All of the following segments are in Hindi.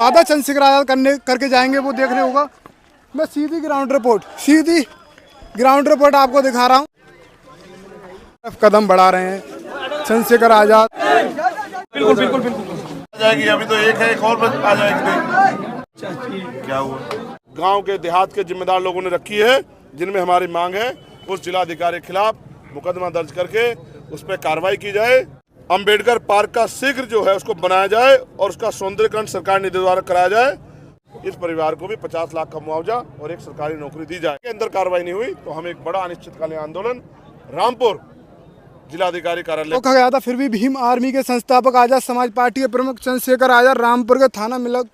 आधा चंद्रशेखर आजाद करके जाएंगे वो देखने होगा। मैं सीधी ग्राउंड रिपोर्ट आपको दिखा रहा हूँ। कदम बढ़ा रहे हैं चंद्रशेखर आजाद। बिल्कुल बिल्कुल बिल्कुल जाएगी। अभी तो एक है, एक और आ जाएगी। क्या हुआ? गांव के देहात के जिम्मेदार लोगों ने रखी है, जिनमें हमारी मांग है उस जिलाधिकारी के खिलाफ मुकदमा दर्ज करके उस पर कार्रवाई की जाए। अंबेडकर पार्क का शीघ्र जो है उसको बनाया जाए और उसका सौंदर्यीकरण सरकार निधि द्वारा कराया जाए। इस परिवार को भी 50 लाख का मुआवजा और एक सरकारी नौकरी दी जाए। अंदर कार्रवाई नहीं हुई तो हम एक बड़ा अनिश्चितकालीन आंदोलन रामपुर जिलाधिकारी कार्यालय कहा गया था। फिर भी भीम आर्मी के संस्थापक आजाद समाज पार्टी के प्रमुख चंद्रशेखर आजाद रामपुर के थाना मिलक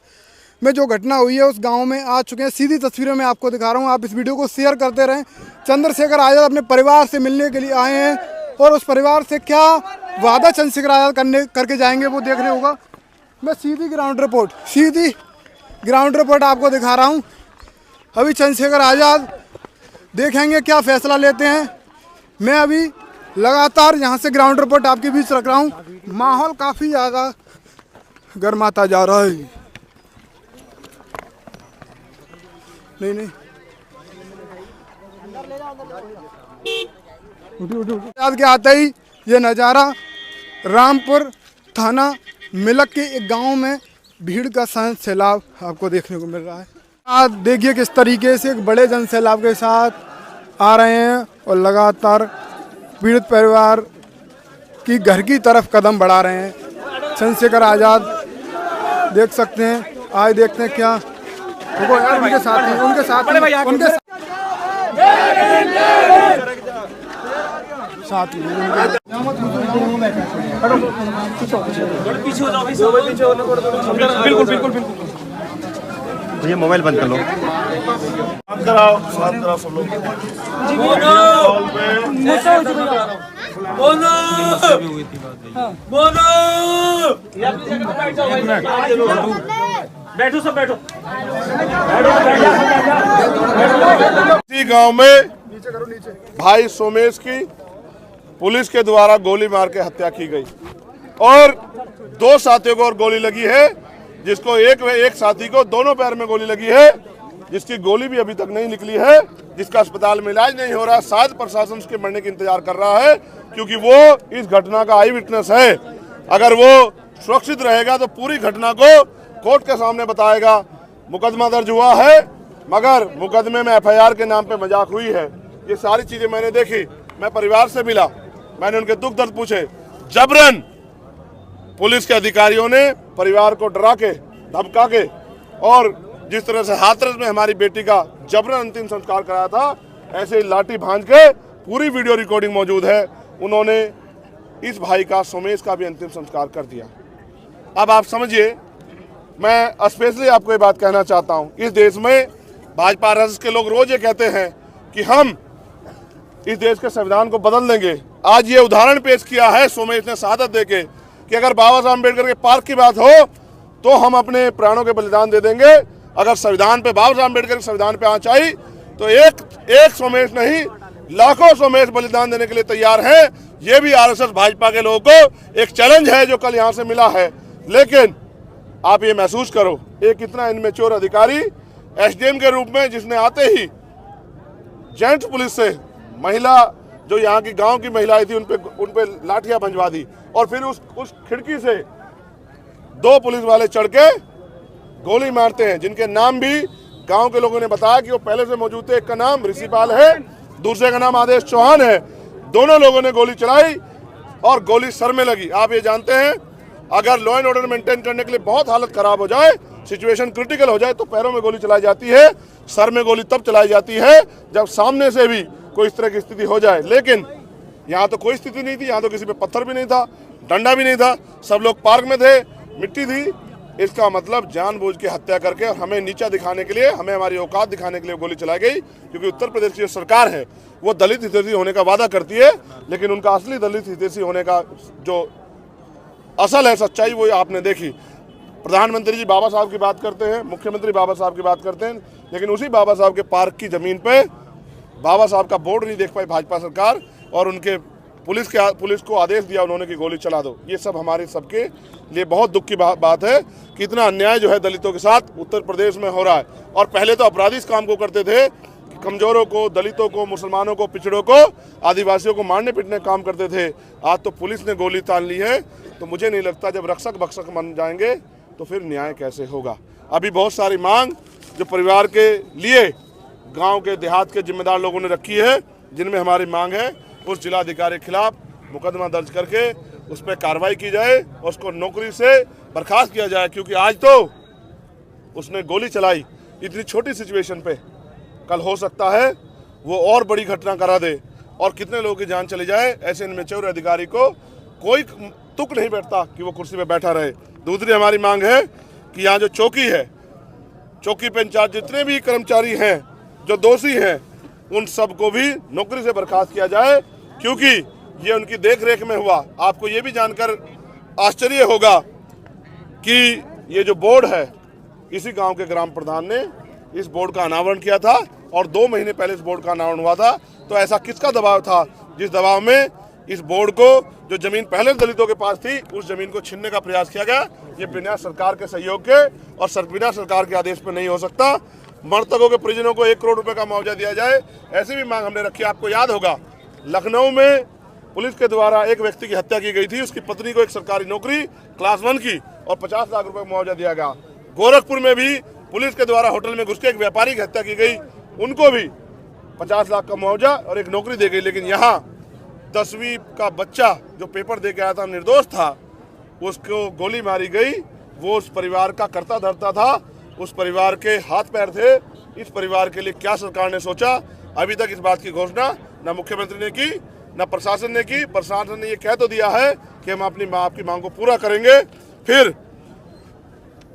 में जो घटना हुई है उस गांव में आ चुके हैं। सीधी तस्वीरों में आपको दिखा रहा हूं, आप इस वीडियो को शेयर करते रहें। चंद्रशेखर आजाद अपने परिवार से मिलने के लिए आए हैं और उस परिवार से क्या वादा चंद्रशेखर आजाद करके जाएंगे वो देखने होगा। मैं सीधी ग्राउंड रिपोर्ट आपको दिखा रहा हूँ। अभी चंद्रशेखर आजाद देखेंगे क्या फैसला लेते हैं। मैं अभी लगातार यहाँ से ग्राउंड रिपोर्ट आपके बीच रख रहा हूँ। माहौल काफ़ी ज़्यादा गर्माता जा रहा है। नहीं याद के आते ही ये नज़ारा रामपुर थाना मिलक के एक गांव में भीड़ का सैलाब आपको देखने को मिल रहा है। आप देखिए किस तरीके से एक बड़े जन सैलाब के साथ आ रहे हैं और लगातार पीड़ित परिवार की घर की तरफ कदम बढ़ा रहे हैं। चंद्रशेखर आजाद देख सकते हैं। आज देखते हैं क्या देखो यार उनके साथ बिल्कुल बिल्कुल बिल्कुल ये मोबाइल बंद कर लो। शांत कराओ सब लोग। बैठो सब बैठो। इसी गांव में भाई सोमेश की पुलिस के द्वारा गोली मार के हत्या की गई और 2 साथियों को और गोली लगी है, जिसको एक साथी को दोनों पैर में गोली लगी है, जिसकी गोली भी अभी तक नहीं निकली है, जिसका अस्पताल में इलाज नहीं हो रहा। शायद प्रशासन उसके मरने का इंतजार कर रहा है क्योंकि वो इस घटना का आई विटनेस है। अगर वो सुरक्षित रहेगा तो पूरी घटना को कोर्ट के सामने बताएगा। मुकदमा दर्ज हुआ है मगर मुकदमे में एफआईआर के नाम पे मजाक हुई है। ये सारी चीजें मैंने देखी। मैं परिवार से मिला, मैंने उनके दुख दर्द पूछे। जबरन पुलिस के अधिकारियों ने परिवार को डरा के धमका के और जिस तरह से हाथरस में हमारी बेटी का जबरन अंतिम संस्कार कराया था, ऐसे ही लाठी भांज के पूरी वीडियो रिकॉर्डिंग मौजूद है। उन्होंने इस भाई का सोमेश का भी अंतिम संस्कार कर दिया। अब आप समझिए, मैं स्पेशली आपको ये बात कहना चाहता हूँ, इस देश में भाजपा आरएसएस के लोग रोज ये कहते हैं कि हम इस देश के संविधान को बदल देंगे। आज ये उदाहरण पेश किया है सोमेश ने शहादत देके कि अगर बाबा साहब अम्बेडकर के पार्क की बात हो तो हम अपने प्राणों के बलिदान दे देंगे। अगर संविधान पे बाबा साहब अम्बेडकर के संविधान पे आँच आई तो एक सोमेश नहीं लाखों सोमेश बलिदान देने के लिए तैयार हैं। ये भी आरएसएस भाजपा के लोगों को एक चैलेंज है जो कल यहाँ से मिला है। लेकिन आप ये महसूस करो, एक इतना इनमेच्योर अधिकारी एसडीएम के रूप में, जिसने आते ही जेंट्स पुलिस से महिला जो यहाँ की गांव की महिलाएं थी उन पे लाठियां भंजवा दी और फिर उस खिड़की से 2 पुलिस वाले चढ़ के गोली मारते हैं, जिनके नाम भी गांव के लोगों ने बताया कि वो पहले से मौजूद थे। एक का नाम ऋषिपाल है, दूसरे का नाम आदेश चौहान है। दोनों लोगों ने गोली चलाई और गोली सर में लगी। आप ये जानते हैं, अगर लॉ एंड ऑर्डर मेंटेन करने के लिए बहुत हालत खराब हो जाए, सिचुएशन क्रिटिकल हो जाए, तो पैरों में गोली चलाई जाती है, सर में गोली तब चलाई जाती है जब सामने से भी कोई इस तरह की स्थिति हो जाए। लेकिन यहाँ तो कोई स्थिति नहीं थी, यहाँ तो किसी पे पत्थर भी नहीं था, डंडा भी नहीं था, सब लोग पार्क में थे, मिट्टी थी। इसका मतलब जानबूझ के हत्या करके और हमें नीचा दिखाने के लिए, हमें हमारी औकात दिखाने के लिए गोली चलाई गई। क्योंकि उत्तर प्रदेश की जो सरकार है वो दलित हितैषी होने का वादा करती है, लेकिन उनका असली दलित हितैषी होने का जो असल है सच्चाई वो आपने देखी। प्रधानमंत्री जी बाबा साहब की बात करते हैं, मुख्यमंत्री बाबा साहब की बात करते हैं, लेकिन उसी बाबा साहब के पार्क की जमीन पे बाबा साहब का बोर्ड नहीं देख पाई भाजपा सरकार और उनके पुलिस को आदेश दिया उन्होंने कि गोली चला दो। ये सब हमारे सबके लिए बहुत दुख की बात है कि इतना अन्याय जो है दलितों के साथ उत्तर प्रदेश में हो रहा है। और पहले तो अपराधी इस काम को करते थे कि कमजोरों को, दलितों को, मुसलमानों को, पिछड़ों को, आदिवासियों को मारने पीटने का काम करते थे। आज तो पुलिस ने गोली तान ली है। तो मुझे नहीं लगता जब रक्षक भक्षक बन जाएंगे तो फिर न्याय कैसे होगा। अभी बहुत सारी मांग जो परिवार के लिए गांव के देहात के जिम्मेदार लोगों ने रखी है, जिनमें हमारी मांग है उस जिलाधिकारी के खिलाफ मुकदमा दर्ज करके उस पर कार्रवाई की जाए और उसको नौकरी से बर्खास्त किया जाए। क्योंकि आज तो उसने गोली चलाई इतनी छोटी सिचुएशन पे, कल हो सकता है वो और बड़ी घटना करा दे और कितने लोगों की जान चली जाए। ऐसे इनमेच्योर अधिकारी को कोई तुक नहीं बैठता कि वो कुर्सी पे बैठा रहे। दूसरी हमारी मांग है कि यहाँ जो चौकी है, चौकी पे इंचार्ज जितने भी कर्मचारी हैं जो दोषी हैं, उन सबको भी नौकरी से बर्खास्त किया जाए, क्योंकि ये उनकी देखरेख में हुआ। आपको ये भी जानकर आश्चर्य होगा कि ये जो बोर्ड है, इसी गांव के ग्राम प्रधान ने इस बोर्ड का अनावरण किया था और 2 महीने पहले इस बोर्ड का अनावरण हुआ था। तो ऐसा किसका दबाव था जिस दबाव में इस बोर्ड को, जो जमीन पहले दलितों के पास थी, उस जमीन को छीनने का प्रयास किया गया। ये बिना सरकार के सहयोग के और बिना सरकार के आदेश पर नहीं हो सकता। मृतकों के परिजनों को 1 करोड़ रुपए का मुआवजा दिया जाए, ऐसी भी मांग हमने रखी। आपको याद होगा लखनऊ में पुलिस के द्वारा एक व्यक्ति की हत्या की गई थी, उसकी पत्नी को एक सरकारी नौकरी क्लास 1 की और 50 लाख रुपए का मुआवजा दिया गया। गोरखपुर में भी पुलिस के द्वारा होटल में घुस के एक व्यापारी की हत्या की गई, उनको भी 50 लाख का मुआवजा और एक नौकरी दी गई। लेकिन यहाँ 10वीं का बच्चा जो पेपर दे के आया था, निर्दोष था, उसको गोली मारी गई। वो उस परिवार का करता धरता था, उस परिवार के हाथ पैर थे। इस परिवार के लिए क्या सरकार ने सोचा? अभी तक इस बात की घोषणा न मुख्यमंत्री ने की, न प्रशासन ने की। प्रशासन ने ये कह तो दिया है कि हम अपनी आपकी मांग को पूरा करेंगे। फिर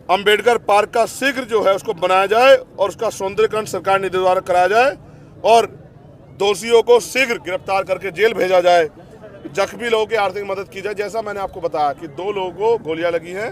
अंबेडकर पार्क का शीघ्र जो है उसको बनाया जाए और उसका सौंदर्यीकरण सरकार निधि द्वारा कराया जाए और दोषियों को शीघ्र गिरफ्तार करके जेल भेजा जाए। जख्मी लोगों की आर्थिक मदद की जाए। जैसा मैंने आपको बताया कि 2 लोगों को गोलियां लगी हैं,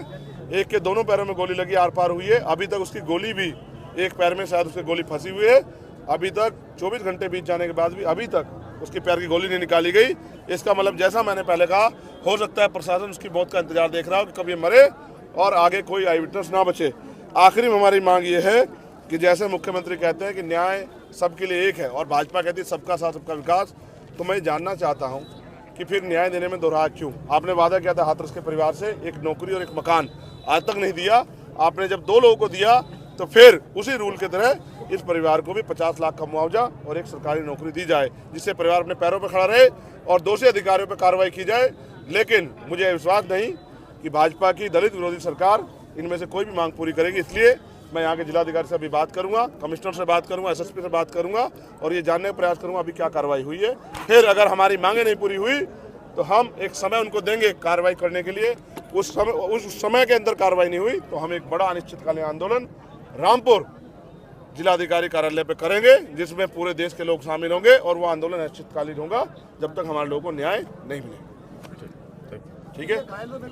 एक के दोनों पैरों में गोली लगी, आर पार हुई है। अभी तक उसकी गोली भी एक पैर में शायद उसकी गोली फंसी हुई है। अभी तक 24 घंटे बीत जाने के बाद भी अभी तक उसके पैर की गोली नहीं निकाली गई। इसका मतलब जैसा मैंने पहले कहा, हो सकता है प्रशासन उसकी मौत का इंतजार देख रहा हो कि कब ये मरे और आगे कोई आई विटनेस ना बचे। आखिरी में हमारी मांग ये है कि जैसे मुख्यमंत्री कहते हैं कि न्याय सबके लिए एक है और भाजपा कहती है सबका साथ सबका विकास, तो मैं जानना चाहता हूँ कि फिर न्याय देने में दोहरा क्यों? आपने वादा किया था हाथरस के परिवार से एक नौकरी और एक मकान, आज तक नहीं दिया। आपने जब 2 लोगों को दिया तो फिर उसी रूल की तरह इस परिवार को भी 50 लाख का मुआवजा और एक सरकारी नौकरी दी जाए, जिससे परिवार अपने पैरों पर खड़ा रहे और दोषी अधिकारियों पर कार्रवाई की जाए। लेकिन मुझे विश्वास नहीं कि भाजपा की दलित विरोधी सरकार इनमें से कोई भी मांग पूरी करेगी। इसलिए मैं यहाँ के जिलाधिकारी से अभी बात करूंगा, कमिश्नर से बात करूंगा, एसएसपी से बात करूंगा और ये जानने का प्रयास करूंगा अभी क्या कार्रवाई हुई है। फिर अगर हमारी मांगे नहीं पूरी हुई तो हम एक समय उनको देंगे कार्रवाई करने के लिए। उस समय के अंदर कार्रवाई नहीं हुई तो हम एक बड़ा अनिश्चितकालीन आंदोलन रामपुर जिलाधिकारी कार्यालय पे करेंगे, जिसमें पूरे देश के लोग शामिल होंगे और वो आंदोलन अनिश्चितकालीन होगा जब तक हमारे लोगों को न्याय नहीं मिलेगा। ठीक है।